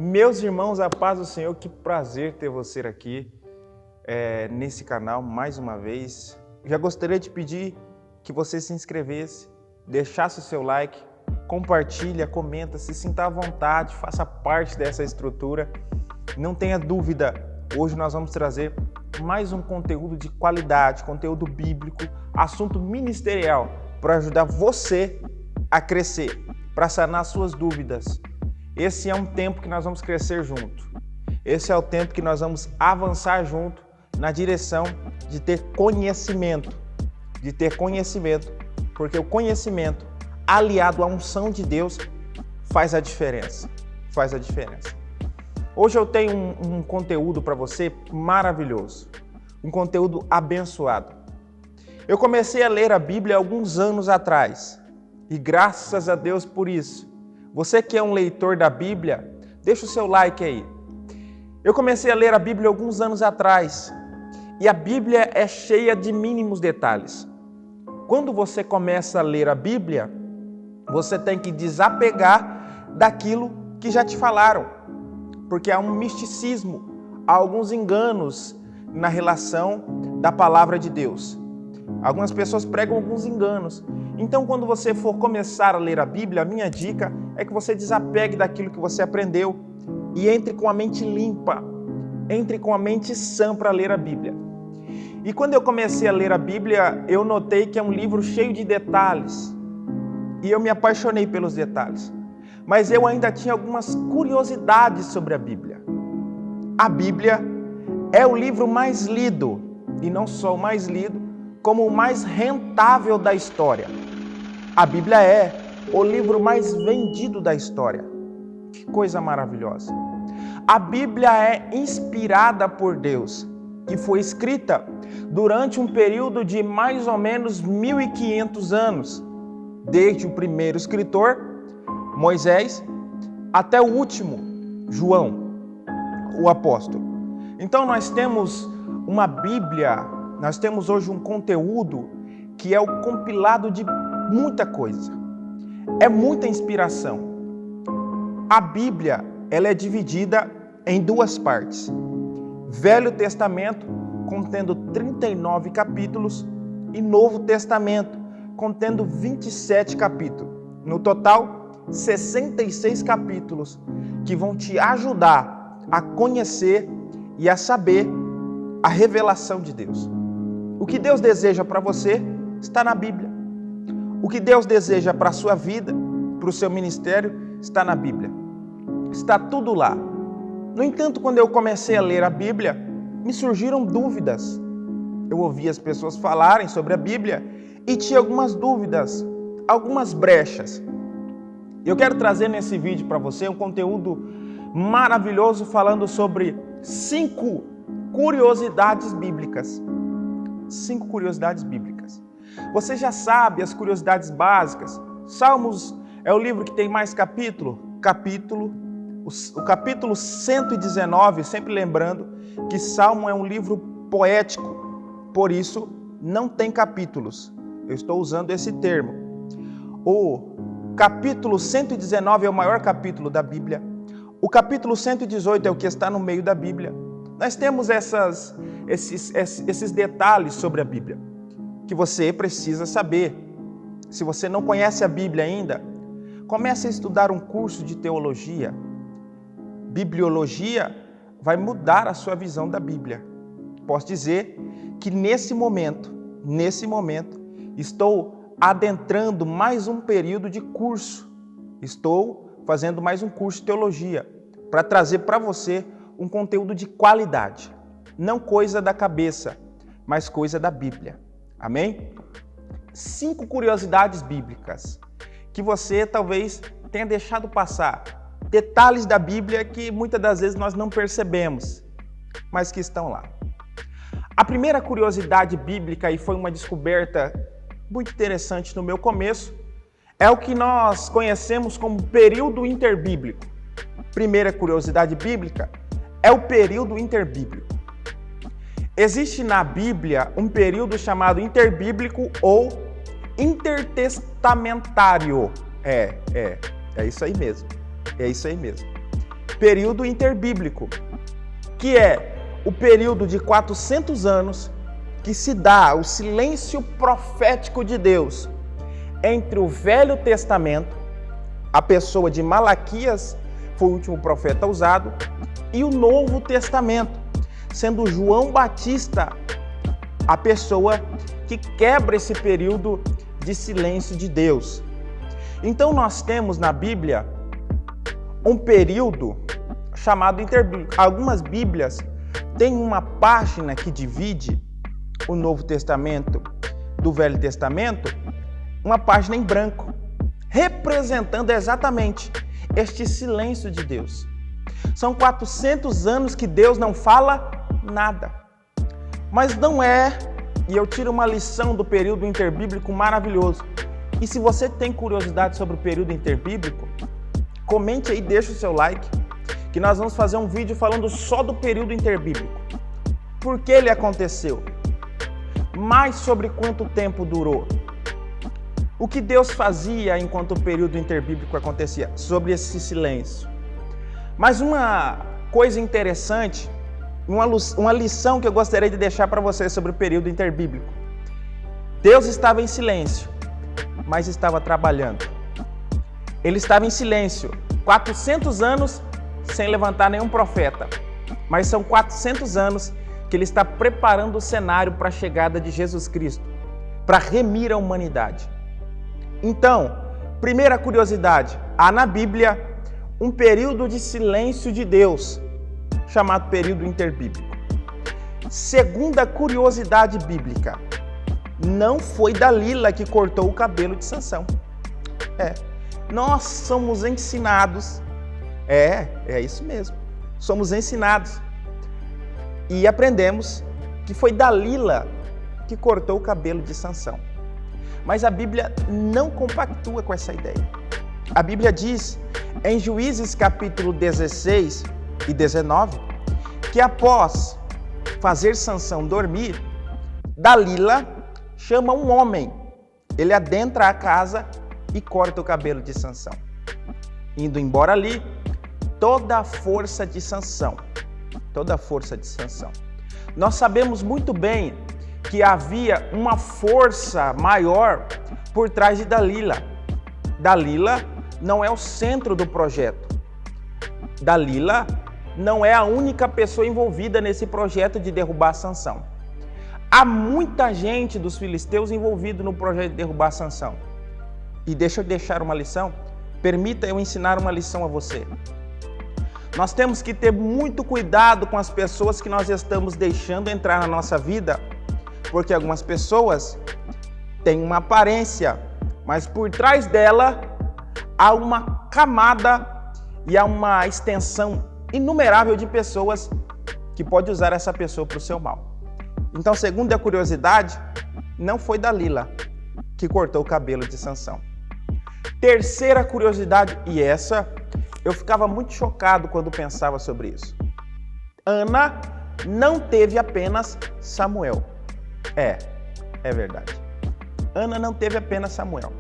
Meus irmãos, a paz do Senhor, que prazer ter você aqui nesse canal mais uma vez. Já gostaria de pedir que você se inscrevesse, deixasse o seu like, compartilha, comenta, se sinta à vontade, faça parte dessa estrutura. Não tenha dúvida, hoje nós vamos trazer mais um conteúdo de qualidade, conteúdo bíblico, assunto ministerial para ajudar você a crescer, para sanar suas dúvidas. Esse é um tempo que nós vamos crescer junto. Esse é o tempo que nós vamos avançar junto na direção de ter conhecimento. Porque o conhecimento aliado à unção de Deus faz a diferença. Hoje eu tenho um conteúdo para você maravilhoso, um conteúdo abençoado. Eu comecei a ler a Bíblia alguns anos atrás e graças a Deus por isso. Você que é um leitor da Bíblia, deixa o seu like aí. Eu comecei a ler a Bíblia alguns anos atrás e a Bíblia é cheia de mínimos detalhes. Quando você começa a ler a Bíblia, você tem que desapegar daquilo que já te falaram, porque há um misticismo, há alguns enganos na relação da palavra de Deus. Algumas pessoas pregam alguns enganos. Então, quando você for começar a ler a Bíblia, a minha dica é que você desapegue daquilo que você aprendeu e entre com a mente limpa, entre com a mente sã para ler a Bíblia. E quando eu comecei a ler a Bíblia, eu notei que é um livro cheio de detalhes e eu me apaixonei pelos detalhes. Mas eu ainda tinha algumas curiosidades sobre a Bíblia. A Bíblia é o livro mais lido, e não só o mais lido, como o mais rentável da história. A Bíblia é o livro mais vendido da história. Que coisa maravilhosa! A Bíblia é inspirada por Deus e foi escrita durante um período de mais ou menos 1500 anos, desde o primeiro escritor, Moisés, até o último, João, o apóstolo. Então nós temos uma Bíblia, nós temos hoje um conteúdo que é o compilado de muita coisa. É muita inspiração. A Bíblia, ela é dividida em duas partes. Velho Testamento, contendo 39 capítulos, e Novo Testamento, contendo 27 capítulos. No total, 66 capítulos que vão te ajudar a conhecer e a saber a revelação de Deus. O que Deus deseja para você está na Bíblia. O que Deus deseja para a sua vida, para o seu ministério, está na Bíblia. Está tudo lá. No entanto, quando eu comecei a ler a Bíblia, me surgiram dúvidas. Eu ouvi as pessoas falarem sobre a Bíblia e tinha algumas dúvidas, algumas brechas. Eu quero trazer nesse vídeo para você um conteúdo maravilhoso falando sobre 5 curiosidades bíblicas. 5 curiosidades bíblicas. Você já sabe as curiosidades básicas. Salmos é o livro que tem mais capítulo. O capítulo 119, sempre lembrando que Salmo é um livro poético, por isso não tem capítulos. Eu estou usando esse termo. O capítulo 119 é o maior capítulo da Bíblia. O capítulo 118 é o que está no meio da Bíblia. Nós temos esses detalhes sobre a Bíblia que você precisa saber. Se você não conhece a Bíblia ainda, comece a estudar um curso de teologia. Bibliologia vai mudar a sua visão da Bíblia. Posso dizer que nesse momento, estou adentrando mais um período de curso. Estou fazendo mais um curso de teologia para trazer para você um conteúdo de qualidade. Não coisa da cabeça, mas coisa da Bíblia. Amém? 5 curiosidades bíblicas que você talvez tenha deixado passar. Detalhes da Bíblia que muitas das vezes nós não percebemos, mas que estão lá. A primeira curiosidade bíblica, e foi uma descoberta muito interessante no meu começo, é o que nós conhecemos como período interbíblico. Primeira curiosidade bíblica é o período interbíblico. Existe na Bíblia um período chamado interbíblico ou intertestamentário. É isso aí mesmo. período interbíblico, que é o período de 400 anos que se dá o silêncio profético de Deus entre o Velho Testamento, a pessoa de Malaquias foi o último profeta usado, e o Novo Testamento, sendo João Batista a pessoa que quebra esse período de silêncio de Deus. Então nós temos na Bíblia um período chamado interbíblico. Algumas Bíblias têm uma página que divide o Novo Testamento do Velho Testamento, uma página em branco, representando exatamente este silêncio de Deus. São 400 anos que Deus não fala nada. Mas não é, e eu tiro uma lição do período interbíblico maravilhoso. E se você tem curiosidade sobre o período interbíblico, comente aí, deixa o seu like, que nós vamos fazer um vídeo falando só do período interbíblico. Por que ele aconteceu? Mais sobre quanto tempo durou. O que Deus fazia enquanto o período interbíblico acontecia, sobre esse silêncio. Mas uma coisa interessante, uma lição que eu gostaria de deixar para vocês sobre o período interbíblico. Deus estava em silêncio, mas estava trabalhando. Ele estava em silêncio, 400 anos sem levantar nenhum profeta. Mas são 400 anos que ele está preparando o cenário para a chegada de Jesus Cristo, para remir a humanidade. Então, primeira curiosidade, há na Bíblia um período de silêncio de Deus, chamado período interbíblico. Segunda curiosidade bíblica, não foi Dalila que cortou o cabelo de Sansão. Nós somos ensinados, é isso mesmo, somos ensinados e aprendemos que foi Dalila que cortou o cabelo de Sansão. Mas a Bíblia não compactua com essa ideia. A Bíblia diz, em Juízes capítulo 16 e 19, que após fazer Sansão dormir, Dalila chama um homem. Ele adentra a casa e corta o cabelo de Sansão. Indo embora ali, toda a força de Sansão. Nós sabemos muito bem que havia uma força maior por trás de Dalila. Dalila não é o centro do projeto. Dalila não é a única pessoa envolvida nesse projeto de derrubar Sansão. Há muita gente dos filisteus envolvida no projeto de derrubar Sansão. E deixa eu deixar uma lição. Permita eu ensinar uma lição a você. Nós temos que ter muito cuidado com as pessoas que nós estamos deixando entrar na nossa vida, porque algumas pessoas têm uma aparência, mas por trás dela há uma camada e há uma extensão inumerável de pessoas que pode usar essa pessoa para o seu mal. Então, segundo a curiosidade, não foi Dalila que cortou o cabelo de Sansão. Terceira curiosidade, e essa eu ficava muito chocado quando pensava sobre isso. Ana não teve apenas Samuel. É verdade. Ana não teve apenas Samuel.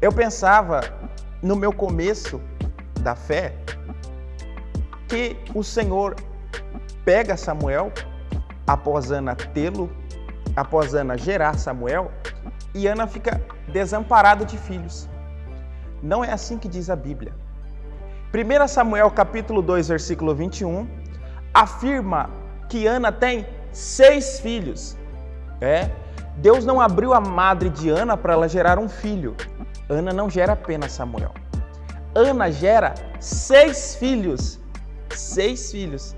Eu pensava, no meu começo da fé, que o Senhor pega Samuel, após Ana tê-lo, após Ana gerar Samuel, e Ana fica desamparada de filhos. Não é assim que diz a Bíblia. 1 Samuel capítulo 2, versículo 21, afirma que Ana tem 6 filhos. Deus não abriu a madre de Ana para ela gerar um filho. Ana não gera apenas Samuel. Ana gera 6 filhos. 6 filhos.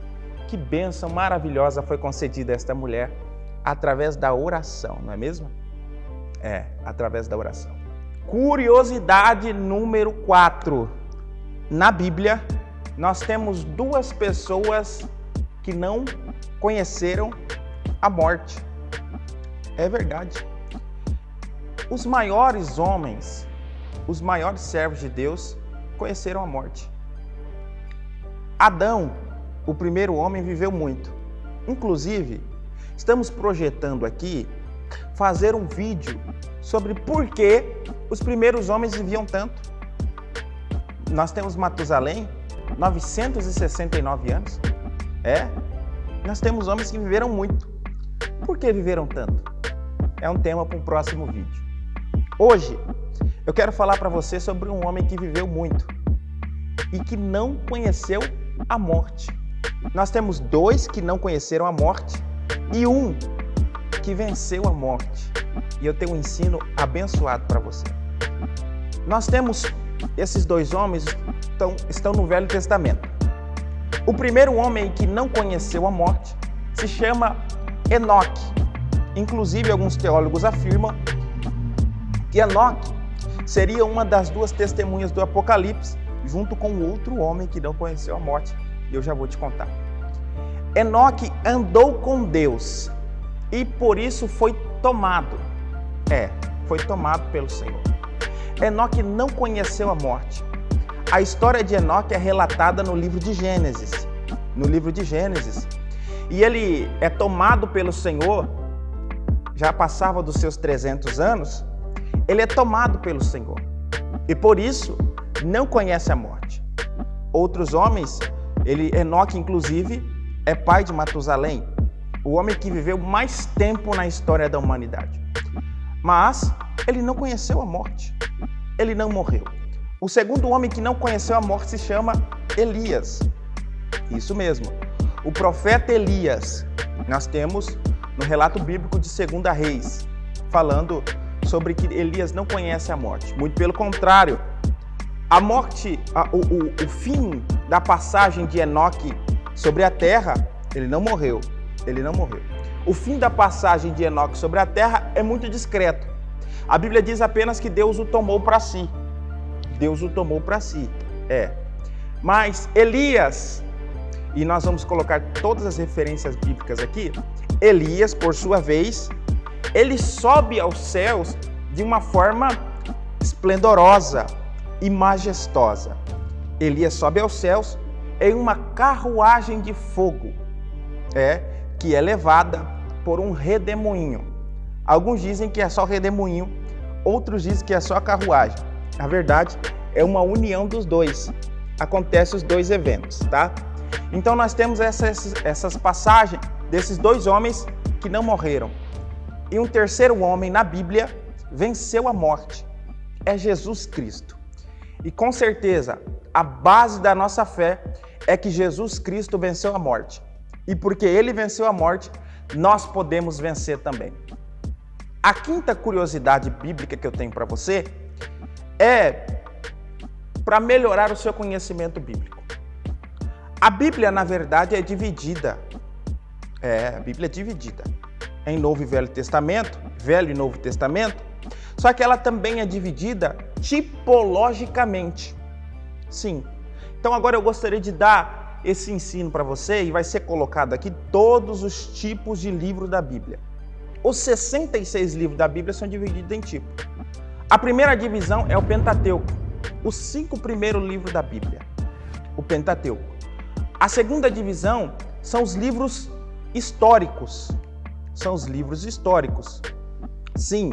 Que bênção maravilhosa foi concedida a esta mulher através da oração, não é mesmo? Através da oração. Curiosidade número 4. Na Bíblia, nós temos 2 pessoas que não conheceram a morte. É verdade. Os maiores homens, os maiores servos de Deus, conheceram a morte. Adão, o primeiro homem, viveu muito. Inclusive, estamos projetando aqui fazer um vídeo sobre por que os primeiros homens viviam tanto. Nós temos Matusalém, 969 anos. Nós temos homens que viveram muito. Por que viveram tanto? É um tema para um próximo vídeo. Hoje, eu quero falar para você sobre um homem que viveu muito e que não conheceu a morte. Nós temos dois que não conheceram a morte e um que venceu a morte. E eu tenho um ensino abençoado para você. Nós temos esses dois homens estão no Velho Testamento. O primeiro homem que não conheceu a morte se chama Enoque. Inclusive, alguns teólogos afirmam que Enoque seria uma das duas testemunhas do Apocalipse, junto com o outro homem que não conheceu a morte. E eu já vou te contar. Enoque andou com Deus e por isso foi tomado. Foi tomado pelo Senhor. Enoque não conheceu a morte. A história de Enoque é relatada no livro de Gênesis. E ele é tomado pelo Senhor, já passava dos seus 300 anos, ele é tomado pelo Senhor. E por isso, não conhece a morte. Outros homens, Enoque inclusive, é pai de Matusalém, o homem que viveu mais tempo na história da humanidade. Mas ele não conheceu a morte. Ele não morreu. O segundo homem que não conheceu a morte se chama Elias. Isso mesmo. O profeta Elias, nós temos no relato bíblico de 2 Reis, falando sobre que Elias não conhece a morte. Muito pelo contrário, a morte, o fim da passagem de Enoque sobre a terra, ele não morreu. O fim da passagem de Enoque sobre a terra é muito discreto. A Bíblia diz apenas que Deus o tomou para si. Mas Elias, e nós vamos colocar todas as referências bíblicas aqui, Elias, por sua vez, ele sobe aos céus de uma forma esplendorosa e majestosa. Elias sobe aos céus em uma carruagem de fogo, que é levada por um redemoinho. Alguns dizem que é só redemoinho, outros dizem que é só carruagem. Na verdade, é uma união dos dois. Acontecem os dois eventos, tá? Então nós temos essas passagens desses dois homens que não morreram. E um terceiro homem na Bíblia venceu a morte. É Jesus Cristo. E com certeza, a base da nossa fé é que Jesus Cristo venceu a morte. E porque ele venceu a morte, nós podemos vencer também. A quinta curiosidade bíblica que eu tenho para você é para melhorar o seu conhecimento bíblico. A Bíblia, na verdade, é dividida. A Bíblia é dividida em Novo e Velho Testamento, Velho e Novo Testamento, só que ela também é dividida tipologicamente. Sim. Então agora eu gostaria de dar esse ensino para você e vai ser colocado aqui todos os tipos de livros da Bíblia. Os 66 livros da Bíblia são divididos em tipos. A primeira divisão é o Pentateuco, os 5 primeiros livros da Bíblia, o Pentateuco. A segunda divisão são os livros históricos. Sim,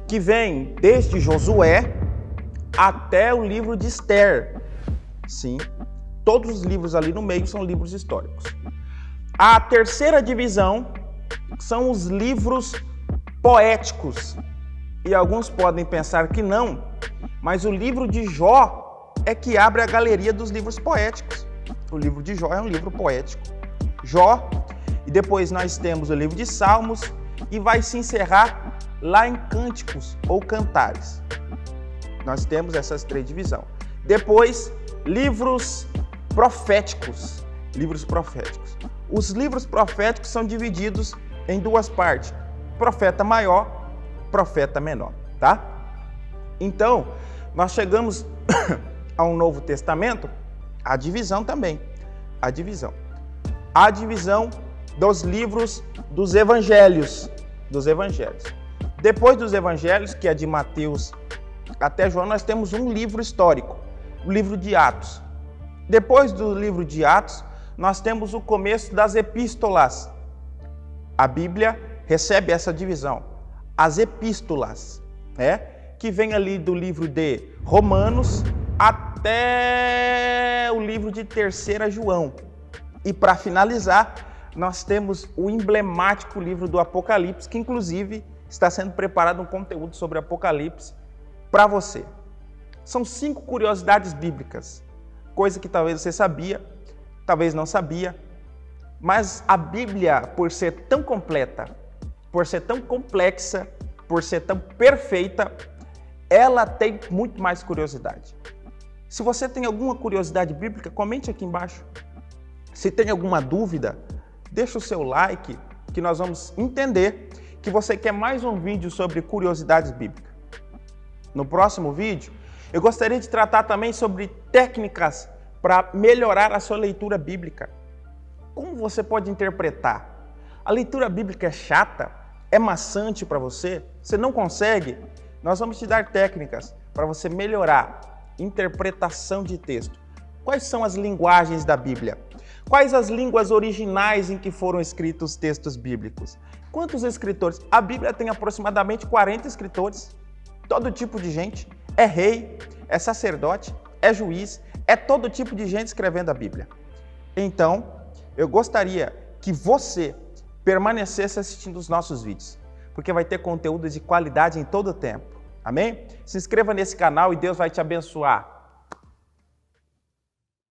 que vem desde Josué até o livro de Esther. Sim, todos os livros ali no meio são livros históricos. A terceira divisão são os livros poéticos. E alguns podem pensar que não, mas o livro de Jó é que abre a galeria dos livros poéticos. O livro de Jó é um livro poético. Jó, e depois nós temos o livro de Salmos, e vai se encerrar lá em Cânticos ou Cantares. Nós temos essas 3 divisões. Depois, livros proféticos. Os livros proféticos são divididos em 2 partes: profeta maior, profeta menor, tá? Então, nós chegamos ao Novo Testamento, a divisão também. A divisão dos livros dos evangelhos. Depois dos evangelhos, que é de Mateus até João, nós temos um livro histórico, o livro de Atos. Depois do livro de Atos, nós temos o começo das epístolas. A Bíblia recebe essa divisão, as epístolas, que vem ali do livro de Romanos até até o livro de 3 João. E para finalizar, nós temos o emblemático livro do Apocalipse, que inclusive está sendo preparado um conteúdo sobre Apocalipse para você. São 5 curiosidades bíblicas, coisa que talvez você sabia, talvez não sabia, mas a Bíblia, por ser tão completa, por ser tão complexa, por ser tão perfeita, ela tem muito mais curiosidade. Se você tem alguma curiosidade bíblica, comente aqui embaixo. Se tem alguma dúvida, deixa o seu like, que nós vamos entender que você quer mais um vídeo sobre curiosidades bíblicas. No próximo vídeo, eu gostaria de tratar também sobre técnicas para melhorar a sua leitura bíblica. Como você pode interpretar? A leitura bíblica é chata? É maçante para você? Você não consegue? Nós vamos te dar técnicas para você melhorar a interpretação de texto. Quais são as linguagens da Bíblia? Quais as línguas originais em que foram escritos os textos bíblicos? Quantos escritores? A Bíblia tem aproximadamente 40 escritores. Todo tipo de gente. É rei, é sacerdote, é juiz, é todo tipo de gente escrevendo a Bíblia. Então, eu gostaria que você permanecesse assistindo os nossos vídeos, porque vai ter conteúdo de qualidade em todo o tempo. Amém? Se inscreva nesse canal e Deus vai te abençoar.